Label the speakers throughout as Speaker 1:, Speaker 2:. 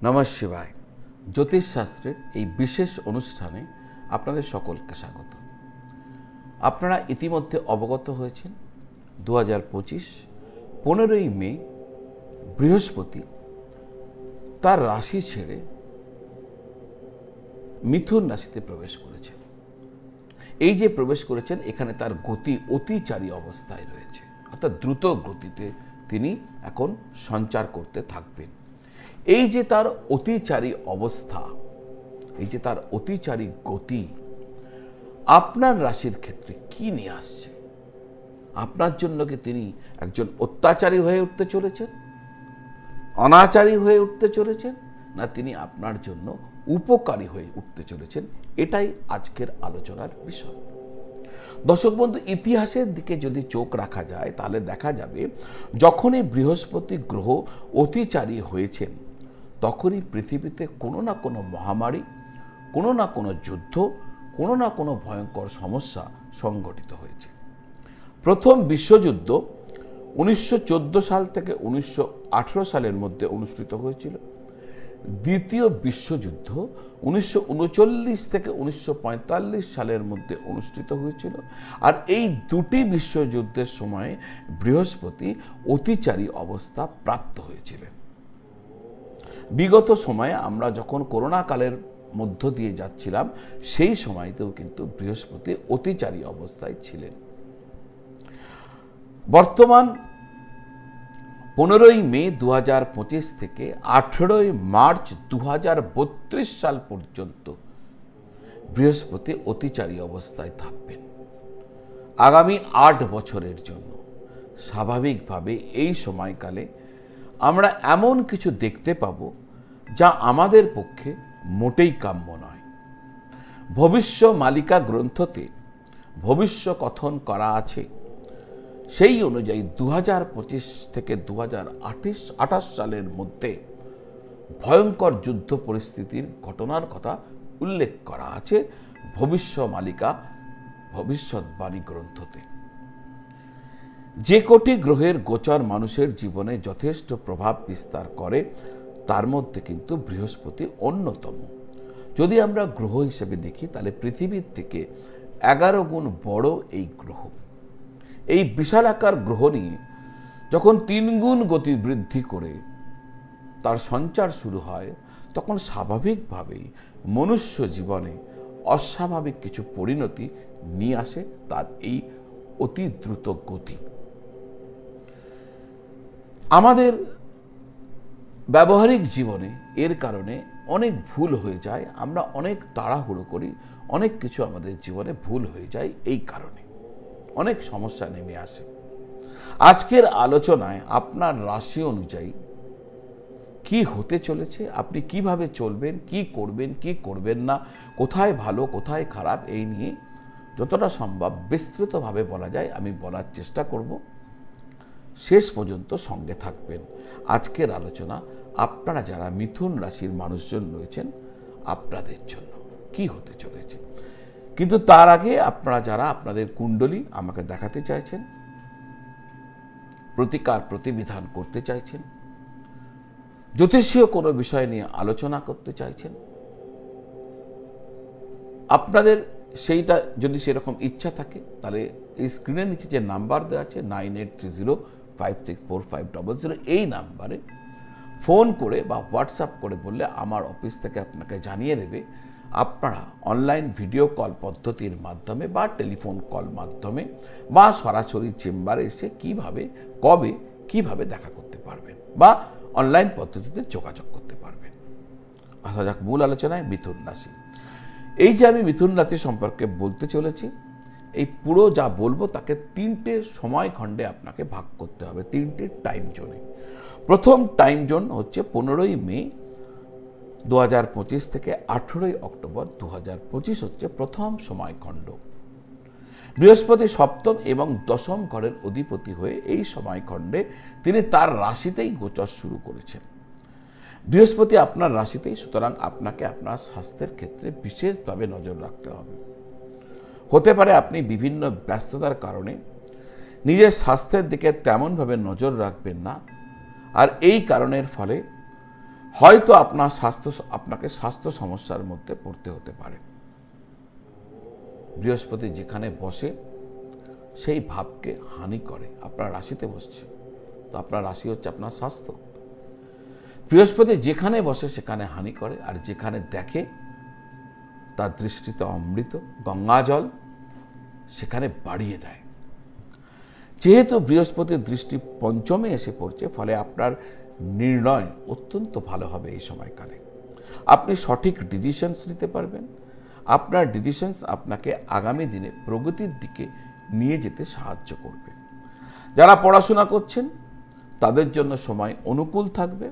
Speaker 1: নমঃ শিবায়। জ্যোতিষশাস্ত্রের এই বিশেষ অনুষ্ঠানে আপনাদের সকলকে স্বাগত। আপনারা ইতিমধ্যে অবগত হয়েছেন 2025 15ই মে বৃহস্পতি তার রাশি ছেড়ে মিথুন রাশিতে প্রবেশ করেছেন। এই যে প্রবেশ করেছেন, এখানে তার গতি অতিচারী অবস্থায় রয়েছে, অর্থাৎ দ্রুত গতিতে তিনি এখন সঞ্চার করতে থাকবেন। এই যে তার অতিচারী অবস্থা, এই যে তার অতিচারী গতি আপনার রাশির ক্ষেত্রে কি নিয়ে আসছে? আপনার জন্য কি তিনি একজন অত্যাচারী হয়ে উঠতে চলেছেন, অনাচারী হয়ে উঠতে চলেছেন, না তিনি আপনার জন্য উপকারী হয়ে উঠতে চলেছেন? এটাই আজকের আলোচনার বিষয়। দর্শক বন্ধু, ইতিহাসের দিকে যদি চোখ রাখা যায় তাহলে দেখা যাবে যখনই বৃহস্পতি গ্রহ অতিচারী হয়েছেন তখনই পৃথিবীতে কোনো না কোনো মহামারী, কোনো না কোনো যুদ্ধ, কোনো না কোনো ভয়ঙ্কর সমস্যা সংঘটিত হয়েছে। প্রথম বিশ্বযুদ্ধ 1914 সাল থেকে 1918 সালের মধ্যে অনুষ্ঠিত হয়েছিল। দ্বিতীয় বিশ্বযুদ্ধ 1939 থেকে 1945 সালের মধ্যে অনুষ্ঠিত হয়েছিল। আর এই দুটি বিশ্বযুদ্ধের সময় বৃহস্পতি অতিচারী অবস্থা প্রাপ্ত হয়েছিলেন। বিগত সময়ে আমরা যখন করোনা কালের মধ্য দিয়ে যাচ্ছিলাম, সেই সময়তেও কিন্তু বৃহস্পতি অতিচারী অবস্থায় ছিলেন। বর্তমান 15ই মে 2025 থেকে 18ই মার্চ 2032 সাল পর্যন্ত বৃহস্পতি অতিচারী অবস্থায় থাকবেন আগামী 8 বছরের জন্য। স্বাভাবিকভাবে এই সময়কালে আমরা এমন কিছু দেখতে পাব যা আমাদের পক্ষে মোটেই কাম্য নয়। ভবিষ্য মালিকা গ্রন্থতে ভবিষ্য কথন করা আছে, সেই অনুযায়ী 2025 থেকে 2028 সালের মধ্যে ভয়ঙ্কর যুদ্ধ পরিস্থিতির ঘটনার কথা উল্লেখ করা আছে ভবিষ্য মালিকা ভবিষ্যৎবাণী গ্রন্থতে। যে কোটি গ্রহের গোচর মানুষের জীবনে যথেষ্ট প্রভাব বিস্তার করে, তার মধ্যে কিন্তু বৃহস্পতি অন্যতম। যদি আমরা গ্রহ হিসেবে দেখি তাহলে পৃথিবীর থেকে 11 গুণ বড় এই গ্রহ। এই বিশালাকার গ্রহ নিয়ে যখন 3 গুণ গতি বৃদ্ধি করে তার সঞ্চার শুরু হয়, তখন স্বাভাবিকভাবেই মনুষ্য জীবনে অস্বাভাবিক কিছু পরিণতি নিয়ে আসে তার এই অতি দ্রুত গতি। আমাদের ব্যবহারিক জীবনে এর কারণে অনেক ভুল হয়ে যায়, আমরা অনেক তাড়াহুড়ো করি, অনেক কিছু আমাদের জীবনে ভুল হয়ে যায়, এই কারণে অনেক সমস্যা নেমে আসে। আজকের আলোচনায় আপনার রাশি অনুযায়ী কি হতে চলেছে, আপনি কিভাবে চলবেন, কি করবেন, কি করবেন না, কোথায় ভালো কোথায় খারাপ, এই নিয়ে যতটা সম্ভব বিস্তৃতভাবে বলা যায় আমি বলার চেষ্টা করব। শেষ পর্যন্ত সঙ্গে থাকবেন। আজকের আলোচনা আপনারা যারা মিথুন রাশির মানুষজন রয়েছেন আপনাদের জন্য কি হতে চলেছে। কিন্তু তার আগে আপনারা যারা আপনাদের কুণ্ডলী আমাকে দেখাতে চাইছেন, প্রতিকার প্রতিবিধান করতে চাইছেন, জ্যোতিষীয় কোনো বিষয় নিয়ে আলোচনা করতে চাইছেন, আপনাদের সেইটা যদি সেরকম ইচ্ছা থাকে তাহলে এই স্ক্রিনের নিচে যে নাম্বার দেওয়া আছে 9830564500, এই নাম্বারে ফোন করে বা হোয়াটসঅ্যাপ করে বললে আমার অফিস থেকে আপনাকে জানিয়ে দেবে আপনারা অনলাইন ভিডিও কল পদ্ধতির মাধ্যমে বা টেলিফোন কল মাধ্যমে বা সরাসরি চেম্বারে এসে কিভাবে কবে কিভাবে দেখা করতে পারবেন বা অনলাইন পদ্ধতিতে যোগাযোগ করতে পারবেন। আসা যাক মূল আলোচনায়। মিথুন রাশি, এই যে আমি মিথুন রাশি সম্পর্কে বলতে চলেছি, এই পুরো যা বলবো তাকে 3টে সময় খণ্ডে আপনাকে ভাগ করতে হবে, 3টে টাইম জোনে। প্রথম টাইম জোন হচ্ছে 15ই মে 2025 থেকে 18ই অক্টোবর 2025 হচ্ছে প্রথম সময়খণ্ড। বৃহস্পতি সপ্তম এবং দশম ঘরের অধিপতি হয়ে এই সময়খণ্ডে তিনি তার রাশিতেই গোচর শুরু করেছেন। বৃহস্পতি আপনার রাশিতেই, সুতরাং আপনাকে আপনার স্বাস্থ্যের ক্ষেত্রে বিশেষভাবে নজর রাখতে হবে। হতে পারে আপনি বিভিন্ন ব্যস্ততার কারণে নিজের স্বাস্থ্যের দিকে তেমনভাবে নজর রাখবেন না, আর এই কারণের ফলে হয়তো আপনাকে স্বাস্থ্য সমস্যার মধ্যে পড়তে হতে পারে। বৃহস্পতি যেখানে বসে সেই ভাবকে হানি করে। আপনার রাশিতে বসছে, তো আপনার রাশি হচ্ছে আপনার স্বাস্থ্য। বৃহস্পতি যেখানে বসে সেখানে হানি করে, আর যেখানে দেখে তার দৃষ্টিতে অমৃত গঙ্গা জল সেখানে বাড়িয়ে দেয়। যেহেতু বৃহস্পতির দৃষ্টি পঞ্চমে এসে পড়ছে, ফলে আপনার নির্ণয় অত্যন্ত ভালো হবে এই সময়কালে। আপনি সঠিক ডিসিশনস নিতে পারবেন। আপনার ডিসিশনস আপনাকে আগামী দিনে প্রগতির দিকে নিয়ে যেতে সাহায্য করবে। যারা পড়াশোনা করছেন তাদের জন্য সময় অনুকূল থাকবে।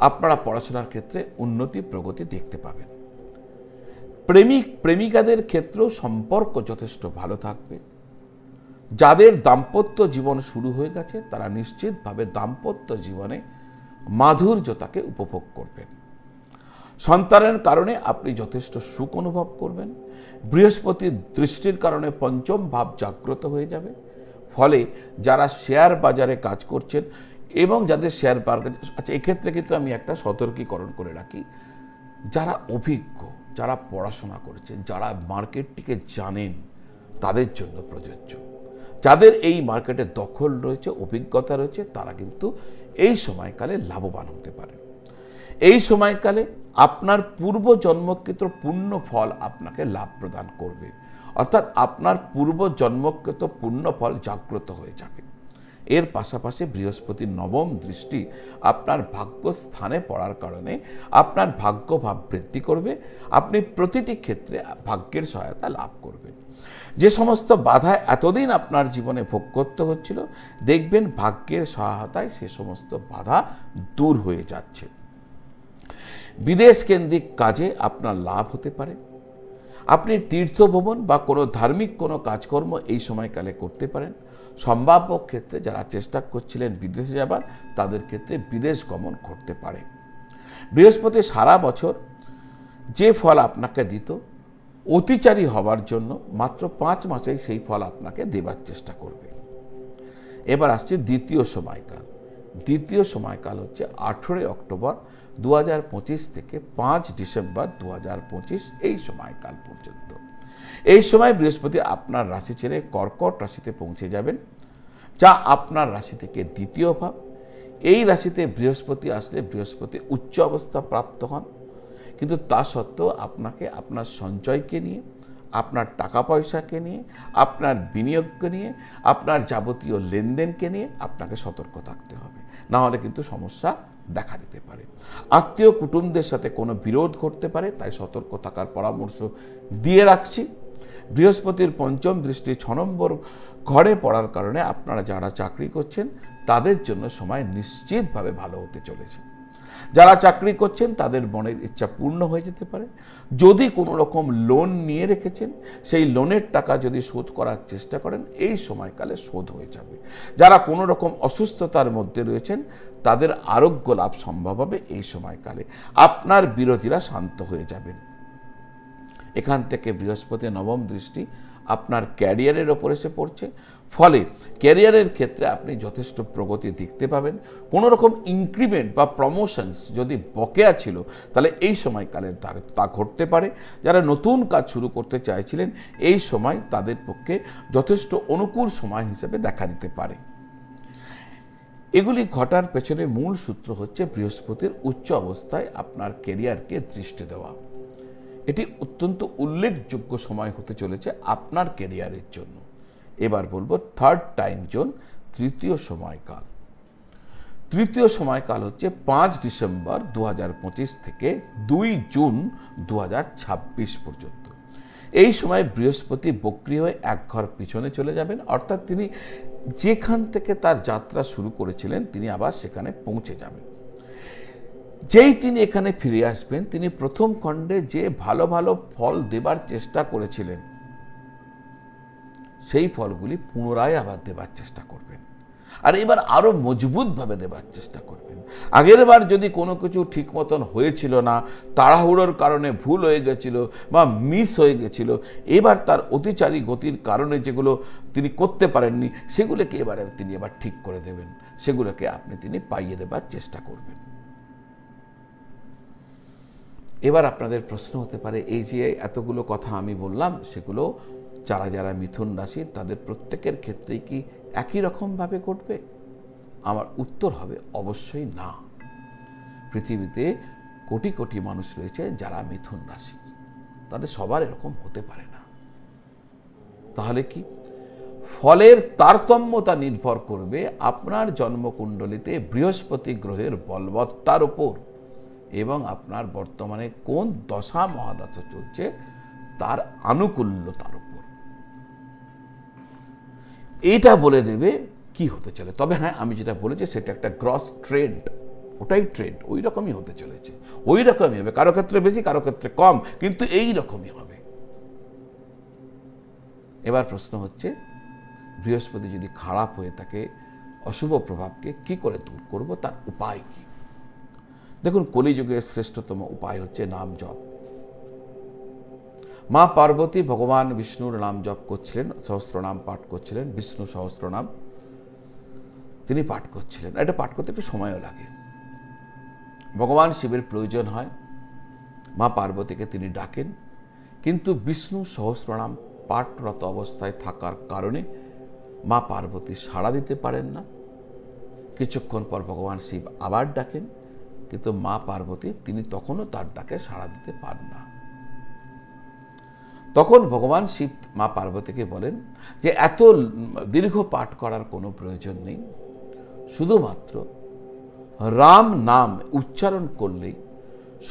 Speaker 1: আপনারা পড়াশোনার ক্ষেত্রে উন্নতি প্রগতি দেখতে পাবেন। প্রেমিক প্রেমিকাদের ক্ষেত্রেও সম্পর্ক যথেষ্ট ভালো থাকবে। যাদের দাম্পত্য জীবন শুরু হয়ে গেছে তারা নিশ্চিতভাবে দাম্পত্য জীবনে মাধুর্যতাকে উপভোগ করবেন। সন্তানের কারণে আপনি যথেষ্ট সুখ অনুভব করবেন। বৃহস্পতির দৃষ্টির কারণে পঞ্চম ভাব জাগ্রত হয়ে যাবে। ফলে যারা শেয়ার বাজারে কাজ করছেন এবং যাদের শেয়ার বাজার, আচ্ছা এক্ষেত্রে কিন্তু আমি একটা সতর্কীকরণ করে রাখি, যারা অভিজ্ঞ, যারা পড়াশোনা করেছেন, যারা মার্কেটটিকে জানেন তাদের জন্য প্রযোজ্য। যাদের এই মার্কেটে দখল রয়েছে, অভিজ্ঞতা রয়েছে, তারা কিন্তু এই সময়কালে লাভবান হতে পারে। এই সময়কালে আপনার পূর্ব জন্মকৃত পুণ্য ফল আপনাকে লাভ প্রদান করবে, অর্থাৎ আপনার পূর্ব জন্মকৃত পুণ্য ফল জাগ্রত হয়ে যাবে। এর পাশাপাশি বৃহস্পতির নবম দৃষ্টি আপনার ভাগ্য স্থানে পড়ার কারণে আপনার ভাগ্যভাব বৃদ্ধি করবে। আপনি প্রতিটি ক্ষেত্রে ভাগ্যের সহায়তা লাভ করবেন। যে সমস্ত বাধা এতদিন আপনার জীবনে ভোগ করতে হচ্ছিল, দেখবেন ভাগ্যের সহায়তায় সে সমস্ত বাধা দূর হয়ে যাচ্ছে। বিদেশ কেন্দ্রিক কাজে আপনার লাভ হতে পারে। আপনি তীর্থ ভ্রমণ বা কোনো ধার্মিক কোনো কাজকর্ম এই সময়কালে করতে পারেন। সম্ভাব্য ক্ষেত্রে যারা চেষ্টা করছিলেন বিদেশে যাবার, তাদের ক্ষেত্রে বিদেশ গমন ঘটতে পারে। বৃহস্পতি সারা বছর যে ফল আপনাকে দিত, অতিচারী হবার জন্য মাত্র 5 মাসেই সেই ফল আপনাকে দেবার চেষ্টা করবে। এবার আসছে দ্বিতীয় সময়কাল। দ্বিতীয় সময়কাল হচ্ছে 18 অক্টোবর 2025 থেকে 5 ডিসেম্বর 2025 এই সময়কাল পর্যন্ত। এই সময় বৃহস্পতি আপনার রাশি ছেড়ে কর্কট রাশিতে পৌঁছে যাবেন, যা আপনার রাশি থেকে দ্বিতীয় ভাব। এই রাশিতে বৃহস্পতি আসলে বৃহস্পতি উচ্চ অবস্থা প্রাপ্ত হন, কিন্তু তা সত্ত্বেও আপনাকে আপনার সঞ্চয়কে নিয়ে, আপনার টাকা পয়সাকে নিয়ে, আপনার বিনিয়োগকে নিয়ে, আপনার যাবতীয় লেনদেনকে নিয়ে আপনাকে সতর্ক থাকতে হবে, না হলে কিন্তু সমস্যা দেখা দিতে পারে। আত্মীয় কুটুম্বদের সাথে কোনো বিরোধ ঘটতে পারে, তাই সতর্ক থাকার পরামর্শ দিয়ে রাখছি। বৃহস্পতির পঞ্চম দৃষ্টি 6 নম্বর ঘরে পড়ার কারণে আপনারা যারা চাকরি করছেন তাদের জন্য সময় নিশ্চিতভাবে ভালো হতে চলেছে। যারা চাকরি করছেন তাদের মনের ইচ্ছা পূর্ণ হয়ে যেতে পারে। যদি কোনো রকম লোন নিয়ে রেখেছেন, সেই লোনের টাকা যদি শোধ করার চেষ্টা করেন, এই সময়কালে শোধ হয়ে যাবে। যারা কোনো রকম অসুস্থতার মধ্যে রয়েছেন তাদের আরোগ্য লাভ সম্ভব হবে এই সময়কালে। আপনার বিরোধীরা শান্ত হয়ে যাবেন। এখান থেকে বৃহস্পতি নবম দৃষ্টি আপনার ক্যারিয়ারের ওপর এসে পড়ছে, ফলে ক্যারিয়ারের ক্ষেত্রে আপনি যথেষ্ট প্রগতি দেখতে পাবেন। কোনো রকম ইনক্রিমেন্ট বা প্রমোশনস যদি বকেয়া ছিল, তাহলে এই সময়কালে তা ঘটতে পারে। যারা নতুন কাজ শুরু করতে চাইছিলেন, এই সময় তাদের পক্ষে যথেষ্ট অনুকূল সময় হিসেবে দেখা দিতে পারে। এগুলি ঘটার পেছনে মূল সূত্র হচ্ছে বৃহস্পতির উচ্চ অবস্থায় আপনার ক্যারিয়ারকে দৃষ্টি দেওয়া। এটি অত্যন্ত উল্লেখযোগ্য সময় হতে চলেছে আপনার ক্যারিয়ারের জন্য। এবার বলবো থার্ড টাইম জোন, তৃতীয় সময়কাল। তৃতীয় সময়কাল হচ্ছে 5 ডিসেম্বর 2025 থেকে 2 জুন 2026 পর্যন্ত। এই সময় বৃহস্পতি বক্রী হয়ে এক ঘর পিছনে চলে যাবেন, অর্থাৎ তিনি যেখান থেকে তার যাত্রা শুরু করেছিলেন তিনি আবার সেখানে পৌঁছে যাবেন। যেই তিনি এখানে ফিরে আসবেন, তিনি প্রথম খণ্ডে যে ভালো ভালো ফল দেবার চেষ্টা করেছিলেন সেই ফলগুলি পুনরায় আবার দেবার চেষ্টা করবেন। আর এবার আরো মজবুতভাবে দেবার চেষ্টা করবেন। আগের বার যদি কোনো কিছু ঠিক মতন হয়েছিল না, তাড়াহুড়োর কারণে ভুল হয়ে গেছিল বা মিস হয়ে গেছিল, এবার তার অতিচারী গতির কারণে যেগুলো তিনি করতে পারেননি সেগুলোকে তিনি এবার ঠিক করে দেবেন, সেগুলোকে তিনি পাইয়ে দেবার চেষ্টা করবেন। এবার আপনাদের প্রশ্ন হতে পারে, এই যে এতগুলো কথা আমি বললাম সেগুলো যারা যারা মিথুন রাশি তাদের প্রত্যেকের ক্ষেত্রেই কি একই রকমভাবে ঘটবে? আমার উত্তর হবে অবশ্যই না। পৃথিবীতে কোটি কোটি মানুষ রয়েছে যারা মিথুন রাশি, তাদের সবার এরকম হতে পারে না। তাহলে কি ফলের তারতম্যতা নির্ভর করবে আপনার জন্মকুণ্ডলিতে বৃহস্পতি গ্রহের বলবত্তার উপর এবং আপনার বর্তমানে কোন দশা মহাদশা চলছে তার আনুকূল্যতার উপর। এটা বলে দেবে কি হতে চলে। তবে হ্যাঁ, আমি যেটা বলেছি সেটা একটা গ্রস ট্রেন্ড, ওটাই ট্রেন্ড, ওই রকমই হতে চলেছে, ওই রকমই হবে। কারো ক্ষেত্রে বেশি, কারো ক্ষেত্রে কম, কিন্তু এই রকমই হবে। এবার প্রশ্ন হচ্ছে, বৃহস্পতি যদি খারাপ হয়ে থাকে, অশুভ প্রভাবকে কি করে দূর করব, তার উপায় কি? দেখুন, কলিযুগের শ্রেষ্ঠতম উপায় হচ্ছে নাম জপ। মা পার্বতী ভগবান বিষ্ণুর নাম জপ করছিলেন, সহস্রনাম পাঠ করছিলেন, বিষ্ণু সহস্রনাম তিনি পাঠ করছিলেন। এটা পাঠ করতে একটু সময়ও লাগে। ভগবান শিবের প্রয়োজন হয়, মা পার্বতীকে তিনি ডাকেন, কিন্তু বিষ্ণু সহস্রনাম পাঠরত অবস্থায় থাকার কারণে মা পার্বতী সাড়া দিতে পারেন না। কিছুক্ষণ পর ভগবান শিব আবার ডাকেন, কিন্তু মা পার্বতী তিনি তখনও তার ডাকে সাড়া দিতে পারেন না। তখন ভগবান শিব মা পার্বতীকে বলেন যে এত দীর্ঘ পাঠ করার কোনো প্রয়োজন নেই, শুধুমাত্র রাম নাম উচ্চারণ করলেই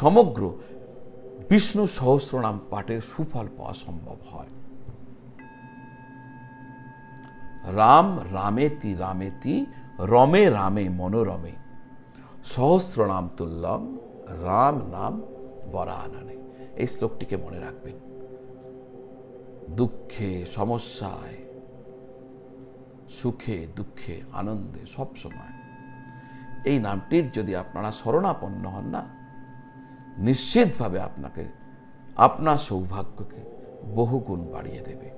Speaker 1: সমগ্র বিষ্ণু সহস্রনাম পাঠের সুফল পাওয়া সম্ভব হয়। রাম রামেতি রামেতি রমে রামে মনোরমে সহস্রনাম তুল্যং রাম নাম বরাননে। এই শ্লোকটিকে মনে রাখবেন। দুঃখে, সমস্যায়, সুখে, দুঃখে, আনন্দে সব সময় এই নামটির যদি আপনারা শরণাপন্ন হন না, নিশ্চিতভাবে আপনাকে আপনার সৌভাগ্যকে বহুগুণ বাড়িয়ে দেবে।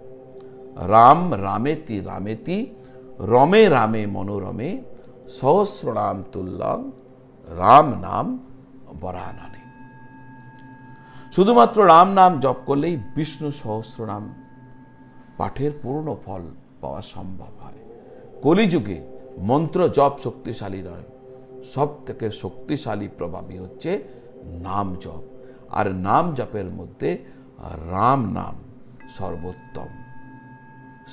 Speaker 1: রাম রামেতি রামেতি রমে রামে মনোরমে সহস্রনাম তুল্যং রাম নাম বরাননে। শুধুমাত্র রাম নাম জপ করলেই বিষ্ণু সহস্রনাম পাঠের পূর্ণ ফল পাওয়া সম্ভব হয়। কলিযুগে মন্ত্র জপ শক্তিশালী নয়, সব থেকে শক্তিশালী প্রভাবই হচ্ছে নাম জপ। আর নাম জপের মধ্যে রাম নাম সর্বোত্তম।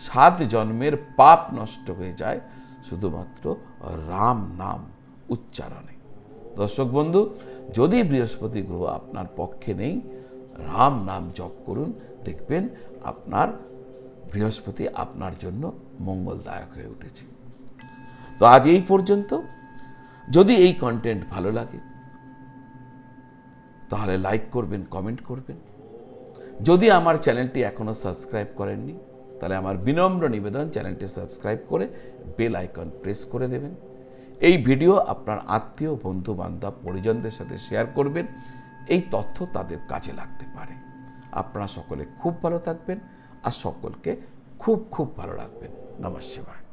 Speaker 1: 7 জন্মের পাপ নষ্ট হয়ে যায় শুধুমাত্র রাম নাম উচ্চারণে। দর্শক বন্ধু, যদি বৃহস্পতি গ্রহ আপনার পক্ষে নেই, রাম নাম জপ করুন, দেখবেন আপনার বৃহস্পতি আপনার জন্য মঙ্গলদায়ক হয়ে উঠেছে। তো আজ এই পর্যন্ত। যদি এই কন্টেন্ট ভালো লাগে তাহলে লাইক করবেন, কমেন্ট করবেন। যদি আমার চ্যানেলটি এখনো সাবস্ক্রাইব করেননি তাহলে আমার বিনম্র নিবেদন, চ্যানেলটি সাবস্ক্রাইব করে বেল আইকন প্রেস করে দেবেন। এই ভিডিও আপনার আত্মীয়, বন্ধু বান্ধব, পরিজনদের সাথে শেয়ার করবেন। এই তথ্য তাদের কাজে লাগতে পারে। আপনারা সকলে খুব ভালো থাকবেন আর সকলকে খুব খুব ভালো রাখবেন। নমঃ শিবায়।